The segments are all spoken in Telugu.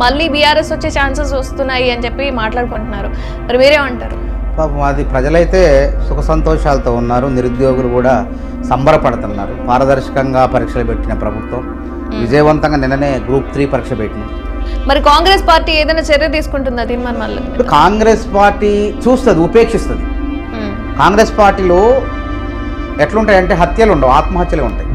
మళ్ళీ బీఆర్ఎస్ వచ్చే ఛాన్సెస్ వస్తున్నాయి అని చెప్పి మాట్లాడుకుంటున్నారు. మరి మీరేమంటారు? పాపం అది ప్రజలైతే సుఖ సంతోషాలతో ఉన్నారు. నిరుద్యోగులు కూడా సంబరపడుతున్నారు. పారదర్శకంగా పరీక్షలు పెట్టిన ప్రభుత్వం విజయవంతంగా నిన్ననే గ్రూప్ 3 పరీక్ష పెట్టింది. మరి కాంగ్రెస్ పార్టీ ఏదైనా చర్య తీసుకుంటుందా తీర్మానం? కాంగ్రెస్ పార్టీ చూస్తుంది, ఉపేక్షిస్తుంది. కాంగ్రెస్ పార్టీలో ఎట్లుంటాయంటే హత్యలు ఉండవు, ఆత్మహత్యలు ఉంటాయి.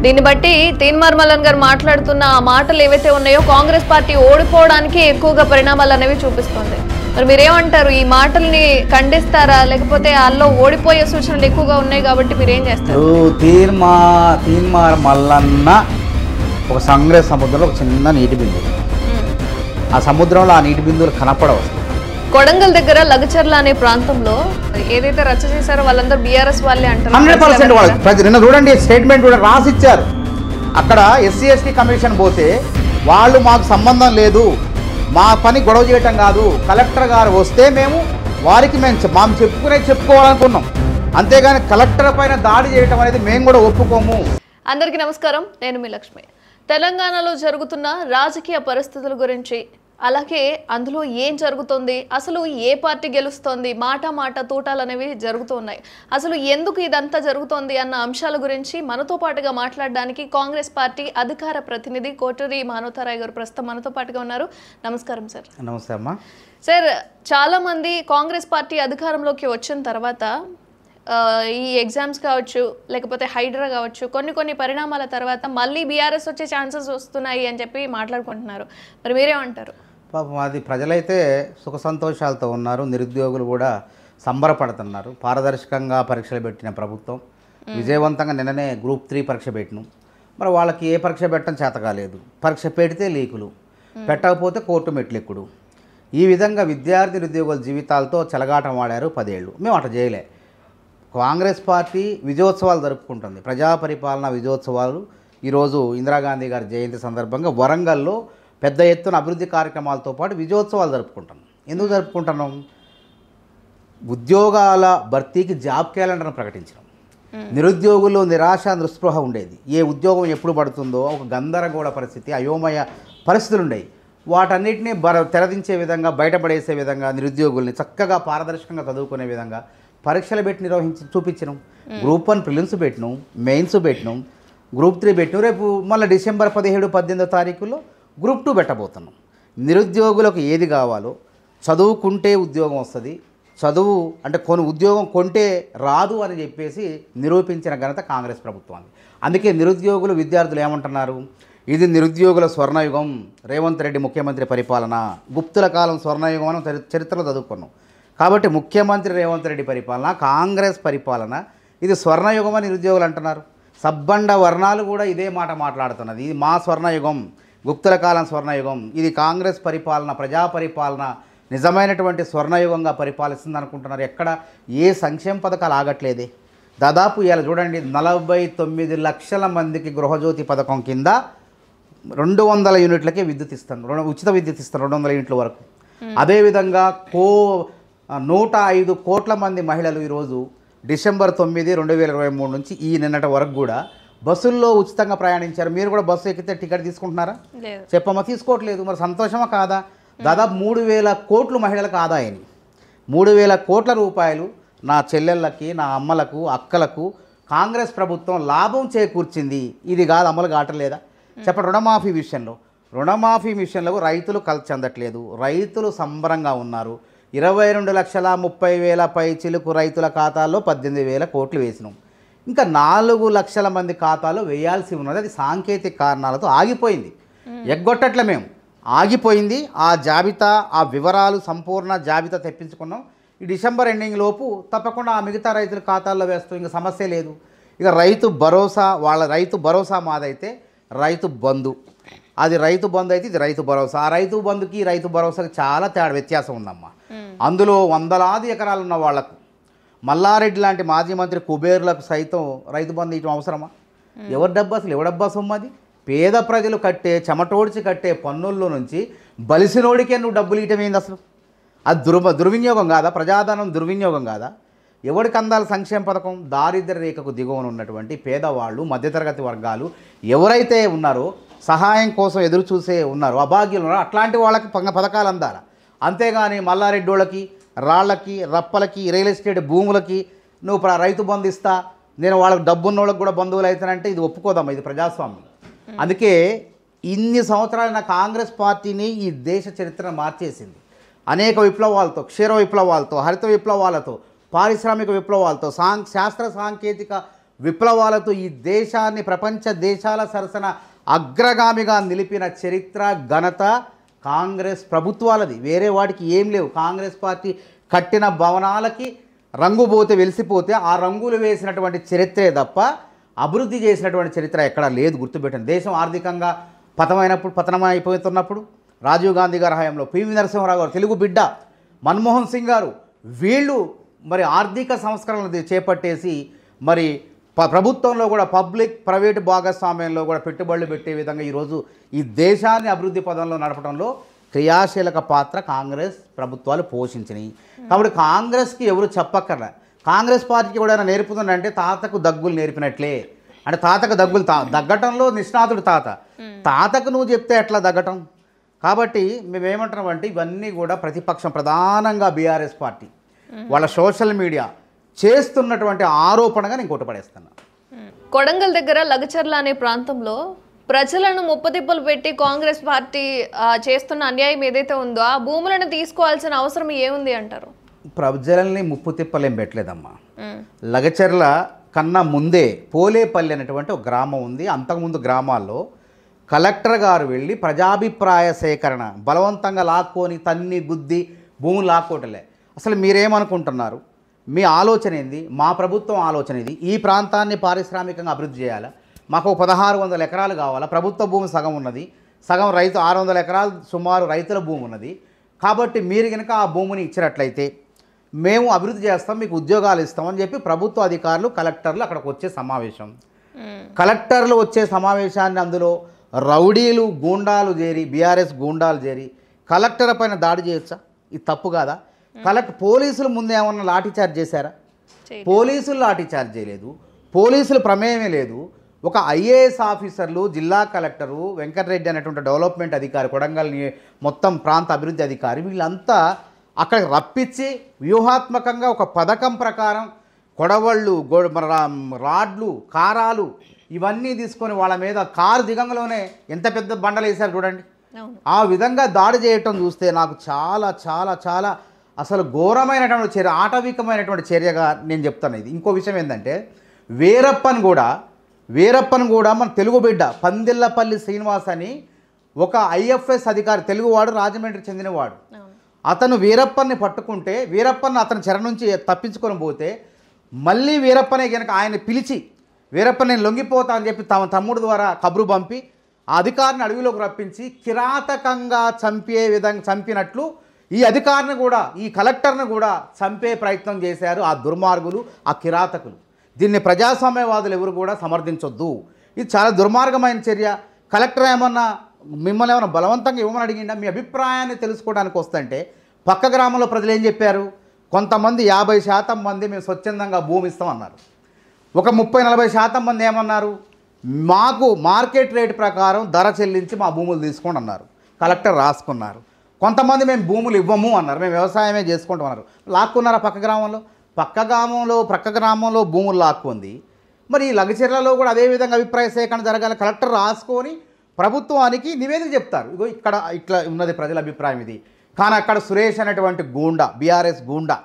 దీన్ని బట్టి తీన్మార్ మల్లన్ గారు మాట్లాడుతున్న ఆ మాటలు ఏవైతే ఉన్నాయో కాంగ్రెస్ పార్టీ ఓడిపోవడానికి ఎక్కువగా పరిణామాలు అనేవి చూపిస్తుంది. మరి మీరేమంటారు? ఈ మాటల్ని ఖండిస్తారా, లేకపోతే వాళ్ళు ఓడిపోయే సూచనలు ఎక్కువగా ఉన్నాయి కాబట్టి మీరేం చేస్తారు? తీన్మార్ మల్లన్న ఒక కాంగ్రెస్ సముద్రంలో ఒక చిన్న నీటి బిందువు, ఆ సముద్రంలో ఆ నీటి బిందువులు కనపడవు. కొడంగల్ దగ్గర లగచర్ల అనే ప్రాంతంలో ఏదైతే రచ్చ చేశారో వాళ్ళందరూ బీఆర్ఎస్ వాళ్ళే అంటారు. 100% నిన్న చూడండి స్టేట్మెంట్ కూడా రాసిచ్చారు. అక్కడ ఎస్సీ ఎస్టీ కమిషన్ పోతే వాళ్ళు మాకు సంబంధం లేదు, మా పని గొడవ చేయటం కాదు, కలెక్టర్ గారు వస్తే మేము వారికి మేము చెప్పుకోవాలనుకున్నాం, అంతేగాని కలెక్టర్ పైన దాడి చేయటం అనేది మేము కూడా ఒప్పుకోము. అందరికీ నమస్కారం, నేను మీ లక్ష్మి. తెలంగాణలో జరుగుతున్న రాజకీయ పరిస్థితుల గురించి, అలాగే అందులో ఏం జరుగుతుంది, అసలు ఏ పార్టీ గెలుస్తోంది, మాట తూటాలు అనేవి జరుగుతున్నాయి, అసలు ఎందుకు ఇదంతా జరుగుతోంది అన్న అంశాల గురించి మనతో పాటుగా మాట్లాడడానికి కాంగ్రెస్ పార్టీ అధికార ప్రతినిధి కోటూరి మానవతారాయ్ గారు ప్రస్తుతం మనతో పాటుగా ఉన్నారు. నమస్కారం సార్. నమస్తే అమ్మా. సార్, చాలామంది కాంగ్రెస్ పార్టీ అధికారంలోకి వచ్చిన తర్వాత ఈ ఎగ్జామ్స్ కావచ్చు, లేకపోతే హైడ్రా కావచ్చు, కొన్ని పరిణామాల తర్వాత మళ్ళీ బీఆర్ఎస్ వచ్చే ఛాన్సెస్ వస్తున్నాయి అని చెప్పి మాట్లాడుకుంటున్నారు. మరి మీరేమంటారు? పాపం అది ప్రజలైతే సుఖ సంతోషాలతో ఉన్నారు. నిరుద్యోగులు కూడా సంబరపడుతున్నారు. పారదర్శకంగా పరీక్షలు పెట్టిన ప్రభుత్వం విజయవంతంగా నిన్ననే గ్రూప్ 3 పరీక్ష పెట్టినాం. మరి వాళ్ళకి ఏ పరీక్ష పెట్టడం చేత కాలేదు. పరీక్ష పెడితే లీకులు, పెట్టకపోతే కోర్టు మెట్లెక్కుడు. ఈ విధంగా విద్యార్థి నిరుద్యోగుల జీవితాలతో చెలగాటం వాడారు 10 ఏళ్ళు. మేము అట్లా చేయలే. కాంగ్రెస్ పార్టీ విజయోత్సవాలు జరుపుకుంటుంది. ప్రజా పరిపాలన విజయోత్సవాలు ఈరోజు ఇందిరాగాంధీ గారి జయంతి సందర్భంగా వరంగల్లో పెద్ద ఎత్తున అభివృద్ధి కార్యక్రమాలతో పాటు విజయోత్సవాలు జరుపుకుంటున్నాం. ఎందుకు జరుపుకుంటున్నాం? ఉద్యోగాల భర్తీకి జాబ్ క్యాలెండర్ను ప్రకటించడం. నిరుద్యోగుల్లో నిరాశ నిస్పృహ ఉండేది. ఏ ఉద్యోగం ఎప్పుడు పడుతుందో ఒక గందరగోళ పరిస్థితి, అయోమయ పరిస్థితులు ఉండేవి. వాటన్నిటినీ తెరదించే విధంగా, బయటపడేసే విధంగా, నిరుద్యోగుల్ని చక్కగా పారదర్శకంగా చదువుకునే విధంగా పరీక్షలు పెట్టి నిర్వహించి చూపించినాం. గ్రూప్ 1 ప్రిలిమ్స్ పెట్టినాం, మెయిన్స్ పెట్టినాం, గ్రూప్ 3 పెట్టినాం. రేపు మళ్ళీ డిసెంబర్ 17, 18 తారీఖుల్లో గ్రూప్ 2 పెట్టబోతున్నాం. నిరుద్యోగులకు ఏది కావాలో, చదువుకుంటే ఉద్యోగం వస్తుంది, చదువు అంటే ఉద్యోగం కొంటే రాదు అని చెప్పేసి నిరూపించిన ఘనత కాంగ్రెస్ ప్రభుత్వాన్ని. అందుకే నిరుద్యోగులు, విద్యార్థులు ఏమంటున్నారు? ఇది నిరుద్యోగుల స్వర్ణయుగం, రేవంత్ రెడ్డి ముఖ్యమంత్రి పరిపాలన, గుప్తుల కాలం స్వర్ణయుగం అని చరిత్రలో చదువుకున్నాం. కాబట్టి ముఖ్యమంత్రి రేవంత్ రెడ్డి పరిపాలన, కాంగ్రెస్ పరిపాలన, ఇది స్వర్ణయుగం అని నిరుద్యోగులు అంటున్నారు. సబ్బండ వర్ణాలు కూడా ఇదే మాట మాట్లాడుతున్నది. ఇది మా స్వర్ణయుగం, గుప్తుల కాలం స్వర్ణయుగం, ఇది కాంగ్రెస్ పరిపాలన, ప్రజా పరిపాలన నిజమైనటువంటి స్వర్ణయుగంగా పరిపాలిస్తుంది అనుకుంటున్నారు. ఎక్కడ ఏ సంక్షేమ పథకాలు ఆగట్లేదే. దాదాపు ఇలా చూడండి, 49 లక్షల మందికి గృహజ్యోతి పథకం కింద 200 యూనిట్లకే విద్యుత్ ఇస్తాం, ఉచిత విద్యుత్ ఇస్తాం 200 యూనిట్ల వరకు. అదేవిధంగా 105 కోట్ల మంది మహిళలు ఈరోజు డిసెంబర్ 9, 2023 నుంచి ఈ నిన్నటి వరకు కూడా బస్సుల్లో ఉచితంగా ప్రయాణించారు. మీరు కూడా బస్సు ఎక్కితే టికెట్ తీసుకుంటున్నారా? చెప్పమ్మా, తీసుకోవట్లేదు. మరి సంతోషమా కాదా? దాదాపు 3,000 కోట్లు మహిళలకు ఆదాయం. 3,000 కోట్ల రూపాయలు నా చెల్లెళ్ళకి, నా అమ్మలకు, అక్కలకు కాంగ్రెస్ ప్రభుత్వం లాభం చేకూర్చింది. ఇది కాదు అమలు కావట్లేదా? చెప్పండి. రుణమాఫీ విషయంలో రైతులు కలిసి చెందట్లేదు. రైతులు సంబరంగా ఉన్నారు. 22,30,000 పై చిలుకు రైతుల ఖాతాల్లో 18,000 కోట్లు వేసినాం. ఇంకా 4 లక్షల మంది ఖాతాలో వేయాల్సి ఉన్నది. అది సాంకేతిక కారణాలతో ఆగిపోయింది. ఎగ్గొట్టట్లే, మేము ఆగిపోయింది. ఆ జాబితా, ఆ వివరాలు, సంపూర్ణ జాబితా తెప్పించుకున్నాం. ఈ డిసెంబర్ ఎండింగ్ లోపు తప్పకుండా ఆ మిగతా రైతుల ఖాతాల్లో వేస్తాం. ఇంకా సమస్య లేదు. ఇక రైతు భరోసా, వాళ్ళ రైతు భరోసా మాదైతే రైతు బంధు, అది రైతు బంధు అయితే ఇది రైతు భరోసా. ఆ రైతు బంధుకి రైతు భరోసాకి చాలా వ్యత్యాసం ఉందమ్మా. అందులో వందలాది ఎకరాలు ఉన్న వాళ్లకు, మల్లారెడ్డి లాంటి మాజీ మంత్రి కుబేర్లకు సైతం రైతు బంధు ఇవ్వడం అవసరమా? ఎవరి డబ్బు, అసలు ఎవరి డబ్బా సొమ్మది? పేద ప్రజలు కట్టే, చెమటోడ్చి కట్టే పన్నుల్లో నుంచి బలిసినోడికే నువ్వు డబ్బులు ఇవ్వటం ఏంది అసలు? అది దుర్వినియోగం కాదా? ప్రజాధనం దుర్వినియోగం కాదా? ఎవరికి అందాలి సంక్షేమ పథకం? దారిద్ర్య రేఖకు దిగువన ఉన్నటువంటి పేదవాళ్ళు, మధ్యతరగతి వర్గాలు ఎవరైతే ఉన్నారో, సహాయం కోసం ఎదురు చూసే ఉన్నారో, అభాగ్యులు ఉన్నారో అట్లాంటి వాళ్ళకి పథకాలు అందాలి. అంతేగాని మల్లారెడ్డి వాళ్ళకి, రాళ్ళకి, రప్పలకి, రియల్ ఎస్టేట్ భూములకి నువ్వు రైతు బంధు ఇస్తా, నేను వాళ్ళకి డబ్బున్న వాళ్ళకి కూడా బంధువులు అవుతానంటే ఇది ఒప్పుకోదమ్మా, ఇది ప్రజాస్వామ్యం. అందుకే ఇన్ని సంవత్సరాలైన కాంగ్రెస్ పార్టీని ఈ దేశ చరిత్రను మార్చేసింది. అనేక విప్లవాలతో, క్షీర విప్లవాలతో, హరిత విప్లవాలతో, పారిశ్రామిక విప్లవాలతో, శాస్త్ర సాంకేతిక విప్లవాలతో ఈ దేశాన్ని ప్రపంచ దేశాల సరసన అగ్రగామిగా నిలిపిన చరిత్ర, ఘనత కాంగ్రెస్ ప్రభుత్వాలది. వేరే వాటికి ఏం లేవు. కాంగ్రెస్ పార్టీ కట్టిన భవనాలకి రంగు పోతే వెలిసిపోతే ఆ రంగులు వేసినటువంటి చరిత్రే తప్ప అభివృద్ధి చేసినటువంటి చరిత్ర ఎక్కడా లేదు. గుర్తుపెట్టండి. దేశం ఆర్థికంగా పతనమైపోతున్నప్పుడు రాజీవ్ గాంధీ గారి హయాంలో, పివి నరసింహారావు గారు, తెలుగు బిడ్డ మన్మోహన్ సింగ్ గారు, వీళ్ళు మరి ఆర్థిక సంస్కరణలు చేపట్టేసి మరి ప్రభుత్వంలో కూడా పబ్లిక్ ప్రైవేటు భాగస్వామ్యంలో కూడా పెట్టుబడులు పెట్టే విధంగా ఈరోజు ఈ దేశాన్ని అభివృద్ధి పదంలో నడపడంలో క్రియాశీలక పాత్ర కాంగ్రెస్ ప్రభుత్వాలు పోషించినాయి. కాబట్టి కాంగ్రెస్కి ఎవరు చెప్పక్కర్లే. కాంగ్రెస్ పార్టీకి కూడా నేర్పుతుందంటే తాతకు దగ్గులు నేర్పినట్లే. అంటే తాతకు దగ్గులు దగ్గటంలో నిష్ణాతుడు తాతకు నువ్వు చెప్తే ఎట్లా దగ్గటం? కాబట్టి మేమేమంటున్నాం అంటే ఇవన్నీ కూడా ప్రతిపక్షం, ప్రధానంగా బీఆర్ఎస్ పార్టీ వాళ్ళ సోషల్ మీడియా చేస్తున్నటువంటి ఆరోపణగా నేను కొట్టుపడేస్తున్నా. కొడంగల్ దగ్గర లగచర్ల అనే ప్రాంతంలో ప్రజలను ముప్పతిప్పలు పెట్టి కాంగ్రెస్ పార్టీ చేస్తున్న అన్యాయం ఏదైతే ఉందో ఆ భూములను తీసుకోవాల్సిన అవసరం ఏముంది అంటారు? ప్రజల్ని ముప్పు తిప్పలేం పెట్టలేదమ్మా. లగచర్ల కన్నా ముందే పోలేపల్లి అనేటువంటి ఒక గ్రామం ఉంది. అంతకుముందు గ్రామాల్లో కలెక్టర్ గారు వెళ్ళి ప్రజాభిప్రాయ సేకరణ బలవంతంగా లాక్కొని తన్ని గుద్ది భూములు లాక్కోవటలే. అసలు మీరేమనుకుంటున్నారు? మీ ఆలోచన ఏంది? మా ప్రభుత్వం ఆలోచన ఇది. ఈ ప్రాంతాన్ని పారిశ్రామికంగా అభివృద్ధి చేయాలా? మాకు 1600 ఎకరాలు కావాలా? ప్రభుత్వ భూమి సగం ఉన్నది, సగం రైతు 600 ఎకరాలు సుమారు రైతుల భూమి ఉన్నది. కాబట్టి మీరు కనుక ఆ భూమిని ఇచ్చినట్లయితే మేము అభివృద్ధి చేస్తాం, మీకు ఉద్యోగాలు ఇస్తామని చెప్పి ప్రభుత్వ అధికారులు, కలెక్టర్లు అక్కడికి వచ్చే సమావేశం. కలెక్టర్లు వచ్చే సమావేశాన్ని అందులో రౌడీలు, గూండాలు చేరి, బీఆర్ఎస్ గూండాలు చేరి కలెక్టర్ పైన దాడి చేయొచ్చా? ఇది తప్పు కాదా? పోలీసులు ముందు ఏమన్నా లాఠీచార్జ్ చేశారా? పోలీసులు లాఠీచార్జ్ చేయలేదు. పోలీసులు ప్రమేయమే లేదు. ఒక ఐఏఎస్ ఆఫీసర్లు, జిల్లా కలెక్టరు, వెంకటరెడ్డి అనేటువంటి డెవలప్మెంట్ అధికారి, కొడంగల్ మొత్తం ప్రాంత అభివృద్ధి అధికారి, వీళ్ళంతా అక్కడికి రప్పించి వ్యూహాత్మకంగా ఒక పథకం ప్రకారం కొడవళ్ళు, రాడ్లు, కారాలు ఇవన్నీ తీసుకొని వాళ్ళ మీద కారు దిగంలోనే ఎంత పెద్ద బండలు వేశారు చూడండి. ఆ విధంగా దాడి చేయటం చూస్తే నాకు చాలా చాలా చాలా అసలు ఘోరమైనటువంటి చర్య, ఆటవికమైనటువంటి చర్యగా నేను చెప్తాను. ఇది ఇంకో విషయం ఏంటంటే వీరప్పన్ కూడా మన తెలుగు బిడ్డ పందిళ్ళపల్లి శ్రీనివాస్ అని ఒక ఐఎఫ్ఎస్ అధికారి, తెలుగువాడు, రాజమండ్రి చెందినవాడు. అతను వీరప్పన్ని పట్టుకుంటే వీరప్పన్ అతని చెర నుంచి తప్పించుకొని పోతే మళ్ళీ వీరప్పనే కనుక ఆయన పిలిచి వీరప్పన్ నేను లొంగిపోతా అని చెప్పి తమ తమ్ముడు ద్వారా కబురు పంపి ఆ అధికారిని అడవిలోకి రప్పించి కిరాతకంగా చంపినట్లు ఈ అధికారిని కూడా, ఈ కలెక్టర్ని కూడా చంపే ప్రయత్నం చేశారు ఆ దుర్మార్గులు, ఆ కిరాతకులు. దీన్ని ప్రజాస్వామ్యవాదులు ఎవరు కూడా సమర్థించొద్దు. ఇది చాలా దుర్మార్గమైన చర్య. కలెక్టర్ మిమ్మల్ని ఏమైనా బలవంతంగా ఇవ్వమని అడిగిందా? మీ అభిప్రాయాన్ని తెలుసుకోవడానికి వస్తుంటే పక్క గ్రామంలో ప్రజలు ఏం చెప్పారు? కొంతమంది 50% మంది మేము స్వచ్ఛందంగా భూమి ఇస్తామన్నారు. ఒక 30-40% మంది ఏమన్నారు? మాకు మార్కెట్ రేట్ ప్రకారం ధర చెల్లించి మా భూములు తీసుకోండి అన్నారు. కలెక్టర్ రాసుకున్నారు. కొంతమంది మేము భూములు ఇవ్వము అన్నారు, మేము వ్యవసాయమే చేసుకుంటాం అన్నారు. లాక్కున్నారా పక్క గ్రామంలో భూములు లాక్కుంది. మరి ఈ లగచర్లలో కూడా అదేవిధంగా అభిప్రాయ సేకరణ జరగాలి. కలెక్టర్ రాసుకొని ప్రభుత్వానికి నివేదిక చెప్తారు, ఇగో ఇక్కడ ఇట్లా ఉన్నది ప్రజల అభిప్రాయం ఇది. కానీ అక్కడ సురేష్ అనేటువంటి గూండా, బీఆర్ఎస్ గూండా,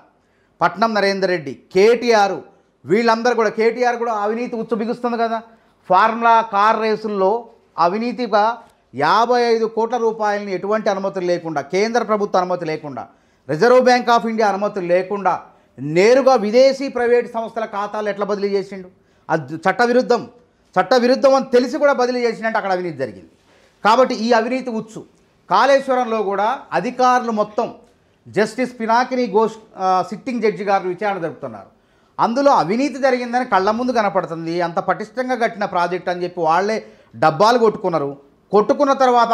పట్నం నరేందర్ రెడ్డి, కేటీఆర్, వీళ్ళందరూ కూడా, కేటీఆర్ కూడా అవినీతి ఉచ్చు బిగుస్తుంది కదా. ఫార్ములా కార్ రేసుల్లో అవినీతిగా 55 కోట్ల రూపాయలని ఎటువంటి అనుమతులు లేకుండా, కేంద్ర ప్రభుత్వ అనుమతి లేకుండా, రిజర్వ్ బ్యాంక్ ఆఫ్ ఇండియా అనుమతులు లేకుండా నేరుగా విదేశీ ప్రైవేట్ సంస్థల ఖాతాలు ఎట్లా బదిలీ చేసిండు? అది చట్టవిరుద్ధం అని తెలిసి కూడా బదిలీ చేసినట్టు అక్కడ అవినీతి జరిగింది. కాబట్టి ఈ అవినీతి ఉచ్చు కాళేశ్వరంలో కూడా అధికారులు మొత్తం justice Pinakini Ghosh sitting judge గారు విచారణ జరుపుతున్నారు. అందులో అవినీతి జరిగిందని కళ్ళ ముందు కనపడుతుంది. అంత పటిష్టంగా కట్టిన ప్రాజెక్ట్ అని చెప్పి వాళ్ళే డబ్బాలు కొట్టుకున్న తర్వాత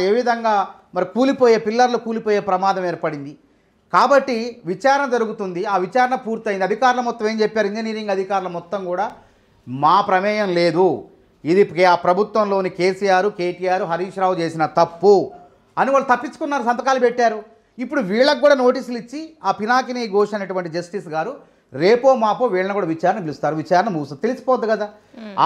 ఏ విధంగా మరి పిల్లర్లు కూలిపోయే ప్రమాదం ఏర్పడింది. కాబట్టి విచారణ జరుగుతుంది. ఆ విచారణ పూర్తయింది. అధికారులు మొత్తం ఏం చెప్పారు? ఇంజనీరింగ్ అధికారులు మొత్తం కూడా మా ప్రమేయం లేదు, ఇది ఆ ప్రభుత్వంలోని కేసీఆర్, కేటీఆర్, హరీష్ రావు చేసిన తప్పు అని వాళ్ళు తప్పించుకున్నారు, సంతకాలు పెట్టారు. ఇప్పుడు వీళ్ళకు కూడా నోటీసులు ఇచ్చి ఆ పినాకిని ఘోష్ అనేటువంటి జస్టిస్ గారు రేపో మాపో వీళ్ళని కూడా విచారణ పిలుస్తారు. విచారణ ముగుస్తుంది, తెలిసిపోద్ది కదా.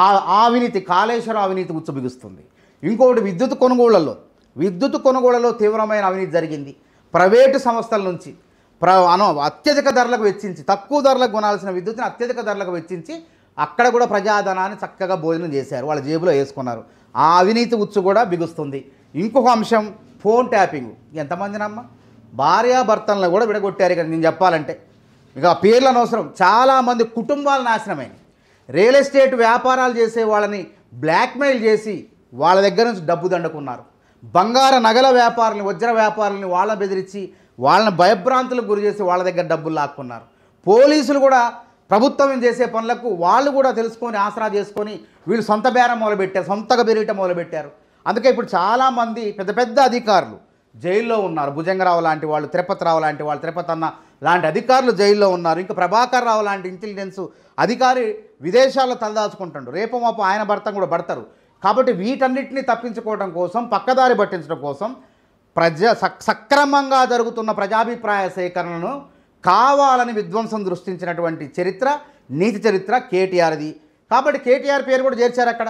ఆ అవినీతి, కాళేశ్వరం అవినీతి ఉచ్చు బిగుస్తుంది. ఇంకొకటి విద్యుత్ కొనుగోళ్లలో తీవ్రమైన అవినీతి జరిగింది. ప్రైవేటు సంస్థల నుంచి అత్యధిక ధరలకు వెచ్చించి, తక్కువ ధరలకు కొనాల్సిన విద్యుత్తుని అత్యధిక ధరలకు వెచ్చించి అక్కడ కూడా ప్రజాధనాన్ని చక్కగా భోజనం చేశారు, వాళ్ళ జేబులో వేసుకున్నారు. ఆ అవినీతి ఉచ్చు కూడా బిగుస్తుంది. ఇంకొక అంశం ఫోన్ ట్యాపింగ్. ఎంతమందినమ్మ భార్యాభర్తలను కూడా విడగొట్టారు. ఇక్కడ నేను చెప్పాలంటే ఇక పేర్లు అనవసరం, చాలామంది కుటుంబాలు నాశనమైనవి. రియల్ ఎస్టేట్ వ్యాపారాలు చేసే వాళ్ళని బ్లాక్మెయిల్ చేసి వాళ్ళ దగ్గర నుంచి డబ్బు దండుకున్నారు. బంగార నగల వ్యాపారులని, వజ్ర వ్యాపారులని వాళ్ళని బెదిరించి వాళ్ళని భయభ్రాంతులకు గురి చేసి వాళ్ళ దగ్గర డబ్బులు లాక్కున్నారు. పోలీసులు కూడా ప్రభుత్వం చేసే పనులకు వాళ్ళు కూడా తెలుసుకొని ఆసరా చేసుకొని వీళ్ళు సొంత బేరం మొదలుపెట్టారు, సొంతగా పెరిగటం మొదలుపెట్టారు. అందుకే ఇప్పుడు చాలామంది పెద్ద పెద్ద అధికారులు జైల్లో ఉన్నారు. భుజంగరావు లాంటి వాళ్ళు, తిరుపతి రావు లాంటి వాళ్ళు, తిరుపతి అన్న లాంటి అధికారులు జైల్లో ఉన్నారు. ఇంకా ప్రభాకర్ రావు లాంటి ఇంటెలిజెన్స్ అధికారి విదేశాల్లో తలదాచుకుంటాడు. రేపు మాపు ఆయన భర్త కూడా పడతారు. కాబట్టి వీటన్నిటిని తప్పించుకోవడం కోసం, పక్కదారి పట్టించడం కోసం సక్రమంగా జరుగుతున్న ప్రజాభిప్రాయ సేకరణను కావాలని విధ్వంసం సృష్టించినటువంటి చరిత్ర, నీతి చరిత్ర కేటీఆర్ది. కాబట్టి కేటీఆర్ పేరు కూడా చేర్చారు అక్కడ.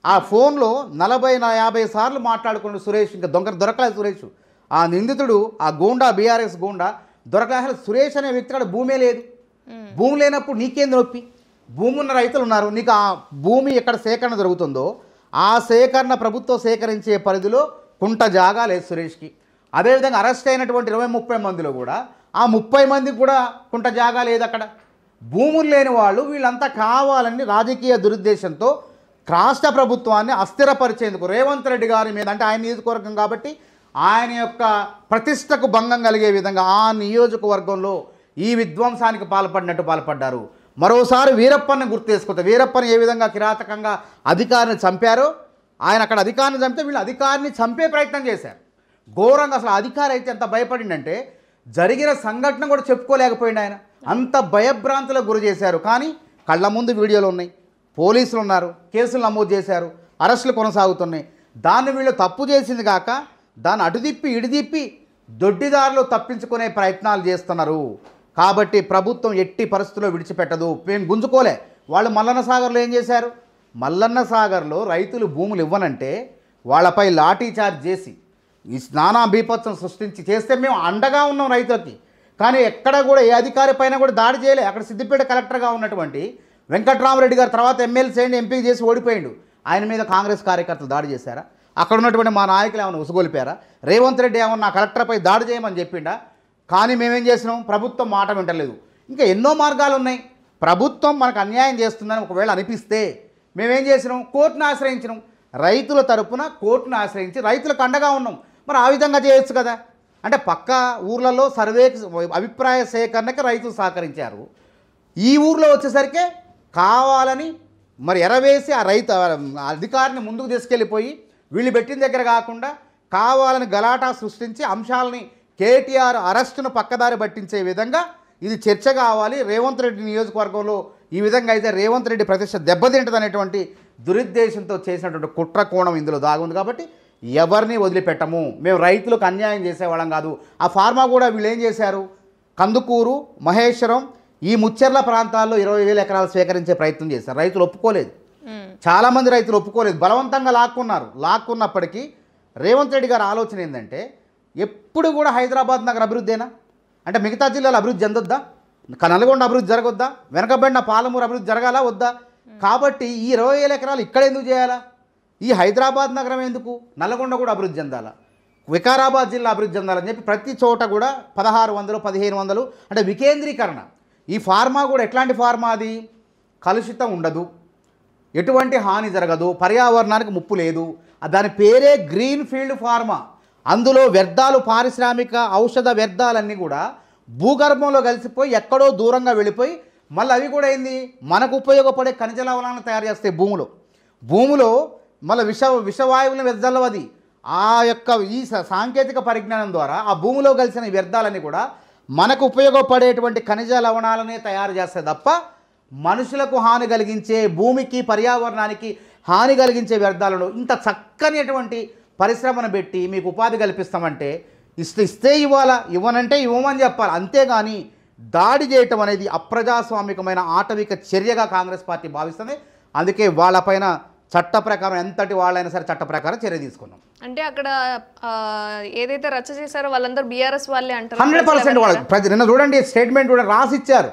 ఆ ఫోన్లో 40-50 సార్లు మాట్లాడుకున్న సురేష్, ఇంకా దొరకలేదు సురేష్. ఆ నిందితుడు, ఆ గూండా, బీఆర్ఎస్ గూండా దొరకలేదు. సురేష్ అనే వ్యక్తి కూడా భూమే లేదు. భూమి లేనప్పుడు నీకేంది నొప్పి? భూమి ఉన్న రైతులు ఉన్నారు. నీకు ఆ భూమి ఎక్కడ సేకరణ జరుగుతుందో ఆ సేకరణ ప్రభుత్వం సేకరించే పరిధిలో కుంట జాగా లేదు సురేష్కి. అదేవిధంగా అరెస్ట్ అయినటువంటి 20-30 మందిలో కూడా ఆ 30 మందికి కూడా కుంట జాగా లేదు అక్కడ. భూములు లేని వాళ్ళు వీళ్ళంతా కావాలని రాజకీయ దురుద్దేశంతో రాష్ట్ర ప్రభుత్వాన్ని అస్థిరపరిచేందుకు రేవంత్ రెడ్డి గారి మీద, అంటే ఆయన నియోజకవర్గం కాబట్టి ఆయన యొక్క ప్రతిష్టకు భంగం కలిగే విధంగా ఆ నియోజకవర్గంలో ఈ విధ్వంసానికి పాల్పడ్డారు. మరోసారి వీరప్పని గుర్తు చేసుకుంటే, వీరప్పని ఏ విధంగా కిరాతకంగా అధికారిని చంపారో, ఆయన అక్కడ అధికారిని చంపితే వీళ్ళు అధికారిని చంపే ప్రయత్నం చేశారు. ఘోరంగా అసలు అధికారి అయితే ఎంత భయపడిందంటే జరిగిన సంఘటన కూడా చెప్పుకోలేకపోయింది ఆయన. అంత భయభ్రాంతులకు గురి చేశారు. కానీ కళ్ళ ముందు వీడియోలు ఉన్నాయి, పోలీసులు ఉన్నారు, కేసులు నమోదు చేశారు, అరెస్టులు కొనసాగుతున్నాయి. దాన్ని వీళ్ళు తప్పు చేసింది కాక దాన్ని అటుదిప్పి ఇడిదిప్పి దొడ్డిదారులు తప్పించుకునే ప్రయత్నాలు చేస్తున్నారు. కాబట్టి ప్రభుత్వం ఎట్టి పరిస్థితుల్లో విడిచిపెట్టదు. మేము గుంజుకోలే. వాళ్ళు మల్లన్న సాగర్లో ఏం చేశారు? మల్లన్న సాగర్లో రైతులు భూములు ఇవ్వనంటే వాళ్ళపై లాఠీ చార్జ్ చేసి ఈ నానా బీభత్సం సృష్టించి చేస్తే మేము అండగా ఉన్నాం రైతులకి. కానీ ఎక్కడ కూడా ఏ అధికారి పైన కూడా దాడి చేయలే. అక్కడ సిద్దిపేట కలెక్టర్గా ఉన్నటువంటి వెంకట్రామరెడ్డి గారు తర్వాత ఎమ్మెల్సీ అండి, ఎంపీ చేసి ఓడిపోయిండు. ఆయన మీద కాంగ్రెస్ కార్యకర్తలు దాడి చేశారా? అక్కడ ఉన్నటువంటి మా నాయకులు ఏమైనా ఉసుగొలిపారా? రేవంత్ రెడ్డి ఏమన్నా కలెక్టర్పై దాడి చేయమని చెప్పిండా? కానీ మేమేం చేసినాం? ప్రభుత్వం మాట వింటలేదు. ఇంకా ఎన్నో మార్గాలు ఉన్నాయి. ప్రభుత్వం మనకు అన్యాయం చేస్తుందని ఒకవేళ అనిపిస్తే మేమేం చేసినాం? కోర్టును ఆశ్రయించినాం. రైతుల తరపున కోర్టును ఆశ్రయించి రైతులకు అండగా ఉన్నాం. మరి ఆ విధంగా చేయొచ్చు కదా. అంటే పక్క ఊర్లలో సర్వేకి, అభిప్రాయ సేకరణకి రైతులు సహకరించారు. ఈ ఊర్లో వచ్చేసరికి కావాలని మరి ఎరవేసి ఆ రైతు అధికారిని ముందుకు తీసుకెళ్ళిపోయి వీళ్ళు పెట్టిన దగ్గర కాకుండా కావాలని గలాటా సృష్టించి అంశాలని కేటీఆర్ అరెస్టును పక్కదారి పట్టించే విధంగా ఇది చర్చ కావాలి. రేవంత్ రెడ్డి నియోజకవర్గంలో ఈ విధంగా అయితే రేవంత్ రెడ్డి ప్రతిష్ట దెబ్బతింటుంది అనేటువంటి దురుద్దేశంతో చేసినటువంటి కుట్ర కోణం ఇందులో దాగుంది. కాబట్టి ఎవరిని వదిలిపెట్టము. మేము రైతులకు అన్యాయం చేసేవాళ్ళం కాదు. ఆ ఫార్మా కూడా వీళ్ళు ఏం చేశారు? కందుకూరు, మహేశ్వరం, ఈ ముచ్చెర్ల ప్రాంతాల్లో 20,000 ఎకరాలు స్వీకరించే ప్రయత్నం చేశారు. రైతులు ఒప్పుకోలేదు. చాలామంది రైతులు ఒప్పుకోలేదు. బలవంతంగా లాక్కున్నప్పటికీ రేవంత్ రెడ్డి గారి ఆలోచన ఏంటంటే ఎప్పుడు కూడా హైదరాబాద్ నగర అభివృద్ధేనా? అంటే మిగతా జిల్లాలు అభివృద్ధి చెందొద్దా? నల్గొండ అభివృద్ధి జరగొద్దా? వెనకబడిన పాలమూరు అభివృద్ధి జరగాలా వద్దా? కాబట్టి ఈ 20,000 ఎకరాలు ఇక్కడ ఎందుకు చేయాలా? ఈ హైదరాబాద్ నగరం ఎందుకు? నల్గొండ కూడా అభివృద్ధి చెందాలా, వికారాబాద్ జిల్లా అభివృద్ధి చెందాలని చెప్పి ప్రతి చోట కూడా 1600, 1500 అంటే వికేంద్రీకరణ. ఈ ఫార్మా కూడా ఎట్లాంటి ఫార్మా? అది కలుషితం ఉండదు, ఎటువంటి హాని జరగదు, పర్యావరణానికి ముప్పు లేదు. దాని పేరే గ్రీన్ ఫీల్డ్ ఫార్మా. అందులో వ్యర్థాలు, పారిశ్రామిక ఔషధ వ్యర్థాలన్నీ కూడా భూగర్భంలో కలిసిపోయి ఎక్కడో దూరంగా వెళ్ళిపోయి మళ్ళీ అవి కూడా ఏంది మనకు ఉపయోగపడే ఖనిజ లవణాలను తయారు చేస్తాయి. భూమిలో మళ్ళీ విషవాయువులను వెదజల్లవు. అది ఆ యొక్క ఈ సాంకేతిక పరిజ్ఞానం ద్వారా ఆ భూమిలో కలిసిన వ్యర్థాలన్నీ కూడా మనకు ఉపయోగపడేటువంటి ఖనిజ లవణాలనే తయారు చేస్తాయి తప్ప మనుషులకు హాని కలిగించే, భూమికి పర్యావరణానికి హాని కలిగించే వ్యర్థాలను ఇంత చక్కనిటువంటి పరిశ్రమను పెట్టి మీకు ఉపాధి కల్పిస్తామంటే ఇస్తే ఇవ్వనంటే ఇవ్వమని చెప్పాలి. అంతేగాని దాడి చేయటం అనేది అప్రజాస్వామికమైన ఆటవిక చర్యగా కాంగ్రెస్ పార్టీ భావిస్తుంది. అందుకే వాళ్ళపైన చట్ట ప్రకారం ఎంతటి వాళ్ళైనా సరే చట్ట ప్రకారం చర్య తీసుకున్నాం. అంటే అక్కడ ఏదైతే రచ్చ చేశారో వాళ్ళందరూ బీఆర్ఎస్ వాళ్ళే అంటారు. 100% వాళ్ళు నిన్న చూడండి స్టేట్మెంట్ కూడా రాసిచ్చారు.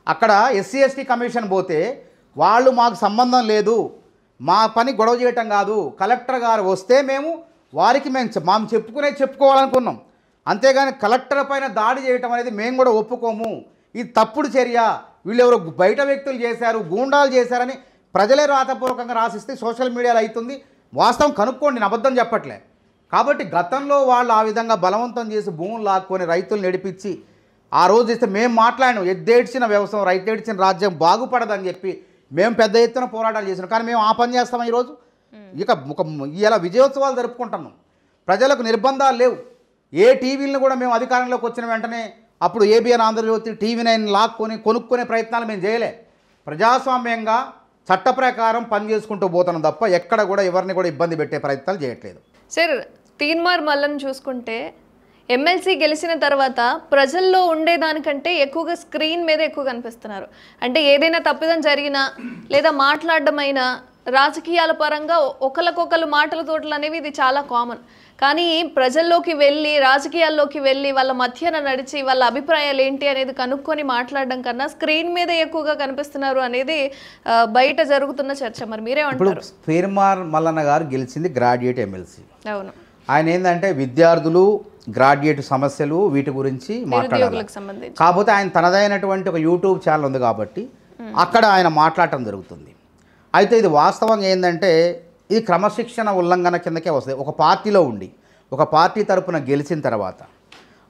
అక్కడ SC/ST కమిషన్ పోతే వాళ్ళు మాకు సంబంధం లేదు, మా పని గొడవ చేయటం కాదు, కలెక్టర్ గారు వస్తే మేము చెప్పుకోవాలనుకున్నాం. అంతేగాని కలెక్టర్ పైన దాడి చేయటం అనేది మేము కూడా ఒప్పుకోము, ఇది తప్పుడు చర్య, వీళ్ళెవరో బయట వ్యక్తులు చేశారు, గూండాలు చేశారని ప్రజలే రాతపూర్వకంగా రాసిస్తే సోషల్ మీడియాలో అవుతుంది. వాస్తవం కనుక్కోండి, నేను అబద్ధం చెప్పట్లే. కాబట్టి గతంలో వాళ్ళు ఆ విధంగా బలవంతం చేసి భూములు లాక్కొని రైతులు నడిపించి ఆ రోజు ఇస్తే మేము మాట్లాడినాం, ఎద్దేడ్చిన వ్యవసాయం రైతేడ్చిన రాజ్యం బాగుపడదని చెప్పి మేము పెద్ద ఎత్తున పోరాటాలు చేసినాం. కానీ మేము ఆ పని చేస్తాం ఈరోజు. ఇలా విజయోత్సవాలు జరుపుకుంటున్నాం. ప్రజలకు నిర్బంధాలు లేవు. ఏ టీవీలను కూడా మేము అధికారంలోకి వచ్చిన వెంటనే అప్పుడు ABN ఆంధ్రజ్యోతి, TV9 లాక్కొని కొనుక్కునే ప్రయత్నాలు మేము చేయలే. ప్రజాస్వామ్యంగా చట్ట ప్రకారం పని చేసుకుంటూ పోతున్నాం తప్ప ఎక్కడ కూడా ఎవరిని కూడా ఇబ్బంది పెట్టే ప్రయత్నాలు చేయట్లేదు. సార్, తీన్మార్ మల్లన్ చూసుకుంటే ఎమ్మెల్సీ గెలిచిన తర్వాత ప్రజల్లో ఉండేదానికంటే ఎక్కువగా స్క్రీన్ మీద ఎక్కువ కనిపిస్తున్నారు. అంటే ఏదైనా తప్పిదం జరిగినా లేదా మాట్లాడడమైనా రాజకీయాల పరంగా ఒకరికొకరు మాటల తోటలు అనేవి ఇది చాలా కామన్. కానీ ప్రజల్లోకి వెళ్ళి రాజకీయాల్లోకి వెళ్ళి వాళ్ళ మధ్యన నడిచి వాళ్ళ అభిప్రాయాలు ఏంటి అనేది కనుక్కొని మాట్లాడడం కన్నా స్క్రీన్ మీద ఎక్కువగా కనిపిస్తున్నారు అనేది బయట జరుగుతున్న చర్చ. మరి మీరేమంటారు? తీన్మార్ మల్లన్న గారు గెలిచింది గ్రాడ్యుయేట్ ఎమ్మెల్సీ. అవును. ఆయన ఏంటంటే విద్యార్థులు, గ్రాడ్యుయేట్ సమస్యలు వీటి గురించి మాట్లాడాలి. కాకపోతే ఆయన తనదైనటువంటి ఒక యూట్యూబ్ ఛానల్ ఉంది కాబట్టి అక్కడ ఆయన మాట్లాడటం జరుగుతుంది. అయితే ఇది వాస్తవంగా ఏంటంటే ఇది క్రమశిక్షణ ఉల్లంఘన కిందకే వస్తుంది. ఒక పార్టీలో ఉండి ఒక పార్టీ తరపున గెలిచిన తర్వాత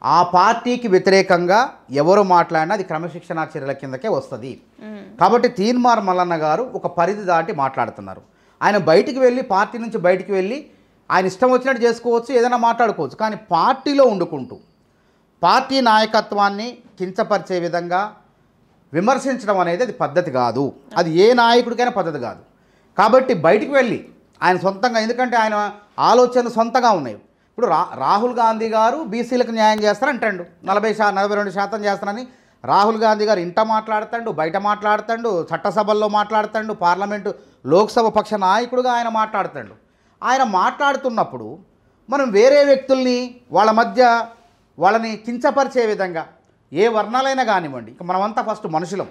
ఆ పార్టీకి వ్యతిరేకంగా ఎవరు మాట్లాడినా అది క్రమశిక్షణా చర్యల కిందకే వస్తుంది. కాబట్టి తీన్మార్ మల్లన్న గారు ఒక పరిధి దాటి మాట్లాడుతున్నారు. ఆయన బయటికి వెళ్ళి పార్టీ నుంచి బయటికి వెళ్ళి ఆయన ఇష్టం వచ్చినట్టు చేసుకోవచ్చు, ఏదైనా మాట్లాడుకోవచ్చు. కానీ పార్టీలో వండుకుంటూ పార్టీ నాయకత్వాన్ని కించపరిచే విధంగా విమర్శించడం అనేది అది పద్ధతి కాదు. అది ఏ నాయకుడికైనా పద్ధతి కాదు. కాబట్టి బయటికి వెళ్ళి ఆయన సొంతంగా, ఎందుకంటే ఆయన ఆలోచనలు సొంతంగా ఉన్నాయి. ఇప్పుడు రాహుల్ గాంధీ గారు బీసీలకు న్యాయం చేస్తారంటాడు, 42% చేస్తానని రాహుల్ గాంధీ గారు ఇంట మాట్లాడతాడు, బయట మాట్లాడతాడు, చట్టసభల్లో మాట్లాడతాడు, పార్లమెంటు లోక్సభ పక్ష నాయకుడిగా ఆయన మాట్లాడతాడు. ఆయన మాట్లాడుతున్నప్పుడు మనం వేరే వ్యక్తుల్ని వాళ్ళ మధ్య వాళ్ళని కించపరిచే విధంగా ఏ వర్ణాలైనా కానివ్వండి, మనమంతా ఫస్ట్ మనుషులం,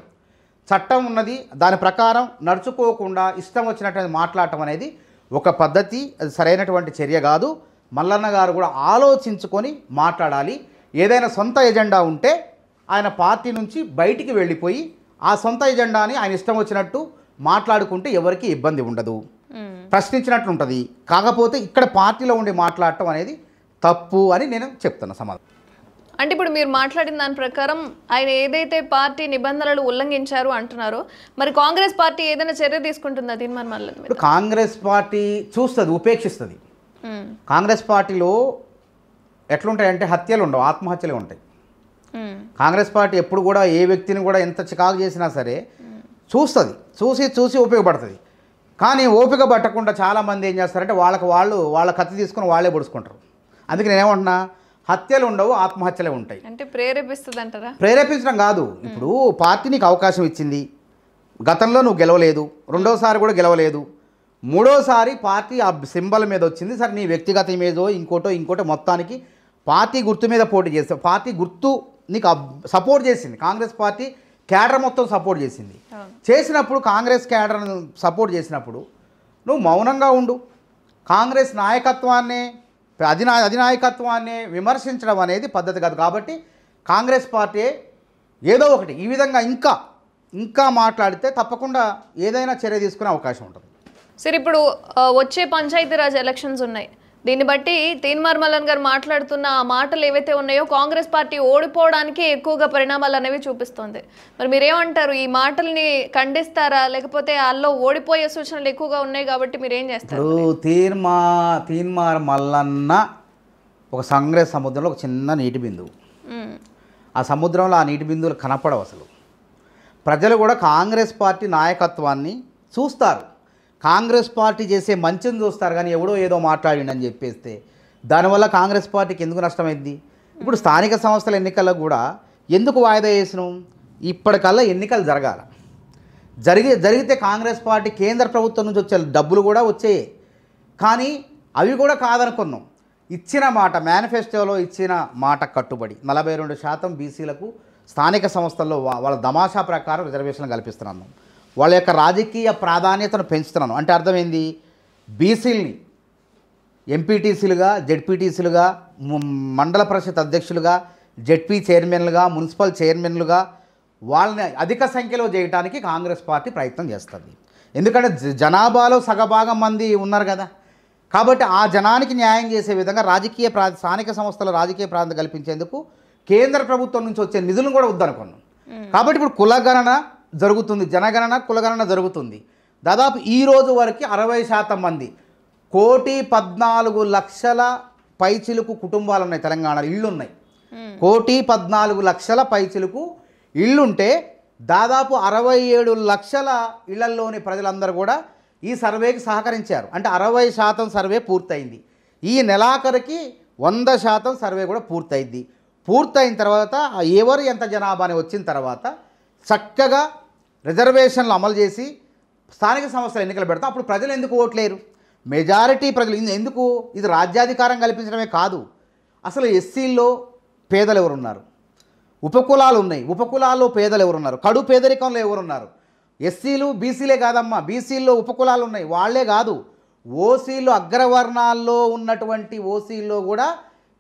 చట్టం ఉన్నది, దాని ప్రకారం నడుచుకోకుండా ఇష్టం వచ్చినట్టు మాట్లాడటం అనేది ఒక పద్ధతి, అది సరైనటువంటి చర్య కాదు. మల్లన్న గారు కూడా ఆలోచించుకొని మాట్లాడాలి. ఏదైనా సొంత ఎజెండా ఉంటే ఆయన పార్టీ నుంచి బయటికి వెళ్ళిపోయి ఆ సొంత ఎజెండాని ఆయన ఇష్టం వచ్చినట్టు మాట్లాడుకుంటే ఎవరికి ఇబ్బంది ఉండదు, ప్రశ్నించినట్టు ఉంటుంది. కాకపోతే ఇక్కడ పార్టీలో ఉండి మాట్లాడటం అనేది తప్పు అని నేను చెప్తున్నా సమాధానం. అంటే ఇప్పుడు మీరు మాట్లాడిన దాని ప్రకారం ఆయన ఏదైతే పార్టీ నిబంధనలు ఉల్లంఘించారు అంటున్నారో, మరి కాంగ్రెస్ పార్టీ ఏదైనా చర్య తీసుకుంటుందా తీన్మార్ మల్లన్ మీద? ఇప్పుడు కాంగ్రెస్ పార్టీ చూస్తుంది, ఉపేక్షిస్తుంది. కాంగ్రెస్ పార్టీలో ఎట్లుంటాయంటే హత్యలు ఉండవు, ఆత్మహత్యలే ఉంటాయి. కాంగ్రెస్ పార్టీ ఎప్పుడు కూడా ఏ వ్యక్తిని కూడా ఎంత చికాకు చేసినా సరే చూస్తుంది, చూసి ఉపయోగపడుతుంది. కానీ ఓపిక పట్టకుండా చాలామంది ఏం చేస్తారంటే వాళ్ళ కత్తి తీసుకొని వాళ్ళే పొడుచుకుంటారు. అందుకే నేనేమంటున్నా, హత్యలు ఉండవు, ఆత్మహత్యలే ఉంటాయి. అంటే ప్రేరేపిస్తుంది అంటారా? ప్రేరేపించడం కాదు. ఇప్పుడు పార్టీ నీకు అవకాశం ఇచ్చింది, గతంలో నువ్వు గెలవలేదు, రెండోసారి కూడా గెలవలేదు, మూడోసారి పార్టీ ఆ సింబల్ మీద వచ్చింది. సరే నీ వ్యక్తిగత ఇమేజో ఇంకోటో మొత్తానికి పార్టీ గుర్తు మీద పోటీ చేస్తావు. పార్టీ గుర్తు నీకు సపోర్ట్ చేసింది, కాంగ్రెస్ పార్టీ క్యాడర్ మొత్తం సపోర్ట్ చేసింది. చేసినప్పుడు కాంగ్రెస్ క్యాడర్ను సపోర్ట్ చేసినప్పుడు నువ్వు మౌనంగా ఉండు. కాంగ్రెస్ నాయకత్వాన్ని అధినాయకత్వాన్ని విమర్శించడం అనేది పద్ధతి కాదు. కాబట్టి కాంగ్రెస్ పార్టీ ఏదో ఒకటి ఈ విధంగా ఇంకా మాట్లాడితే తప్పకుండా ఏదైనా చర్య తీసుకునే అవకాశం ఉంటుంది. సరే, ఇప్పుడు వచ్చే పంచాయతీరాజ్ ఎలక్షన్స్ ఉన్నాయి. దీన్ని బట్టి తీన్మార్ మల్లన్ గారు మాట్లాడుతున్న ఆ మాటలు ఏవైతే ఉన్నాయో కాంగ్రెస్ పార్టీ ఓడిపోవడానికి ఎక్కువగా పరిణామాలు అనేవి చూపిస్తుంది. మరి మీరేమంటారు? ఈ మాటల్ని ఖండిస్తారా, లేకపోతే వాళ్ళు ఓడిపోయే సూచనలు ఎక్కువగా ఉన్నాయి కాబట్టి మీరేం చేస్తారు? తీన్మార్ మల్లన్న ఒక కాంగ్రెస్ సముద్రంలో ఒక చిన్న నీటి బిందువు. ఆ సముద్రంలో ఆ నీటి బిందువులు కనపడవు అసలు. ప్రజలు కూడా కాంగ్రెస్ పార్టీ నాయకత్వాన్ని చూస్తారు, కాంగ్రెస్ పార్టీ చేసే మంచిని చూస్తారు. కానీ ఎవడో ఏదో మాట్లాడిండని చెప్పేస్తే దానివల్ల కాంగ్రెస్ పార్టీకి ఎందుకు నష్టమైంది? ఇప్పుడు స్థానిక సంస్థల ఎన్నికలకు కూడా ఎందుకు వాయిదా వేసినాం? ఇప్పటికల్లా ఎన్నికలు జరిగితే కాంగ్రెస్ పార్టీ కేంద్ర ప్రభుత్వం నుంచి వచ్చే డబ్బులు కూడా వచ్చాయి. కానీ అవి కూడా కాదనుకున్నాం. ఇచ్చిన మాట, మేనిఫెస్టోలో ఇచ్చిన మాట కట్టుబడి 42% బీసీలకు స్థానిక సంస్థల్లో వాళ్ళ దమాషా ప్రకారం రిజర్వేషన్లు కల్పిస్తున్నాను, వాళ్ళ యొక్క రాజకీయ ప్రాధాన్యతను పెంచుతున్నాను. అంటే అర్థమైంది, బీసీలని ఎంపీటీసీలుగా, జెడ్పీటీసీలుగా, మండల పరిషత్ అధ్యక్షులుగా, జెడ్పీ చైర్మన్లుగా, మున్సిపల్ చైర్మన్లుగా వాళ్ళని అధిక సంఖ్యలో చేయడానికి కాంగ్రెస్ పార్టీ ప్రయత్నం చేస్తుంది. ఎందుకంటే జనాభాలో సగభాగం మంది ఉన్నారు కదా. కాబట్టి ఆ జనానికి న్యాయం చేసే విధంగా స్థానిక సంస్థల రాజకీయ ప్రాంతం కల్పించేందుకు కేంద్ర ప్రభుత్వం నుంచి వచ్చే నిధులను కూడా వద్దనుకున్నాం. కాబట్టి ఇప్పుడు కులగణన జరుగుతుంది, జనగణన కులగణన జరుగుతుంది. దాదాపు ఈ రోజు వరకు 60% మంది 1,14,00,000 పైచిలుకు కుటుంబాలు ఉన్నాయి తెలంగాణలో, ఇళ్ళు ఉన్నాయి. 1,14,00,000 పైచిలుకు ఇళ్ళుంటే దాదాపు 67 లక్షల ఇళ్లలోని ప్రజలందరూ కూడా ఈ సర్వేకి సహకరించారు. అంటే 60% సర్వే పూర్తయింది. ఈ నెలాఖరికి 100% సర్వే కూడా పూర్తయింది. పూర్తయిన తర్వాత ఎవరు ఎంత జనాభాని వచ్చిన తర్వాత చక్కగా రిజర్వేషన్లు అమలు చేసి స్థానిక సంస్థల ఎన్నికలు పెడతాం. అప్పుడు ప్రజలు ఎందుకు ఓట్లేరు? మెజారిటీ ప్రజలు ఎందుకు? ఇది రాజ్యాధికారం కల్పించడమే కాదు, అసలు ఎస్సీల్లో పేదలు ఎవరున్నారు, ఉపకులాలు ఉన్నాయి, ఉపకులాల్లో పేదలు ఎవరున్నారు, కడు పేదరికంలో ఎవరున్నారు? ఎస్సీలు బీసీలే కాదమ్మా, బీసీల్లో ఉపకులాలు ఉన్నాయి, వాళ్ళే కాదు, ఓసీలు అగ్రవర్ణాల్లో ఉన్నటువంటి ఓసీల్లో కూడా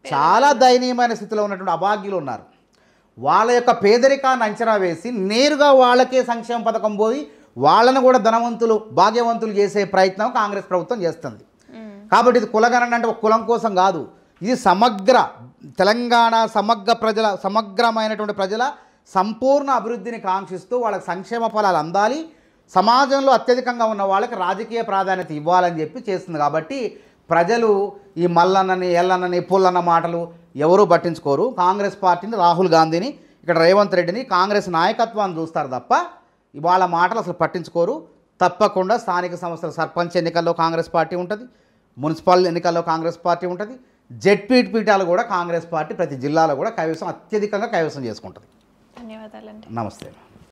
చాలా దయనీయమైన స్థితిలో ఉన్నటువంటి అభాగ్యులు ఉన్నారు. వాళ్ళ యొక్క పేదరికాన్ని అంచనా వేసి నేరుగా వాళ్ళకే సంక్షేమ పథకం పోయి వాళ్ళను కూడా ధనవంతులు, భాగ్యవంతులు చేసే ప్రయత్నం కాంగ్రెస్ ప్రభుత్వం చేస్తుంది. కాబట్టి ఇది కులగణన అంటే ఒక కులం కోసం కాదు, ఇది తెలంగాణ సమగ్రమైనటువంటి ప్రజల సంపూర్ణ అభివృద్ధిని కాంక్షిస్తూ వాళ్ళకి సంక్షేమ ఫలాలు అందాలి, సమాజంలో అత్యధికంగా ఉన్న వాళ్ళకి రాజకీయ ప్రాధాన్యత ఇవ్వాలని చెప్పి చేస్తుంది. కాబట్టి ప్రజలు ఈ మల్లన్నని, ఎల్లన్నని, పుల్లన్న మాటలు ఎవరూ పట్టించుకోరు. కాంగ్రెస్ పార్టీని, రాహుల్ గాంధీని, ఇక్కడ రేవంత్ రెడ్డిని, కాంగ్రెస్ నాయకత్వాన్ని చూస్తారు తప్ప వాళ్ళ మాటలు అసలు పట్టించుకోరు. తప్పకుండా స్థానిక సంస్థల సర్పంచ్ ఎన్నికల్లో కాంగ్రెస్ పార్టీ ఉంటుంది, మున్సిపల్ ఎన్నికల్లో కాంగ్రెస్ పార్టీ ఉంటుంది, జెడ్పీటీలు కూడా కాంగ్రెస్ పార్టీ ప్రతి జిల్లాలో కూడా అత్యధికంగా కైవసం చేసుకుంటుంది. ధన్యవాదాలండి. నమస్తే.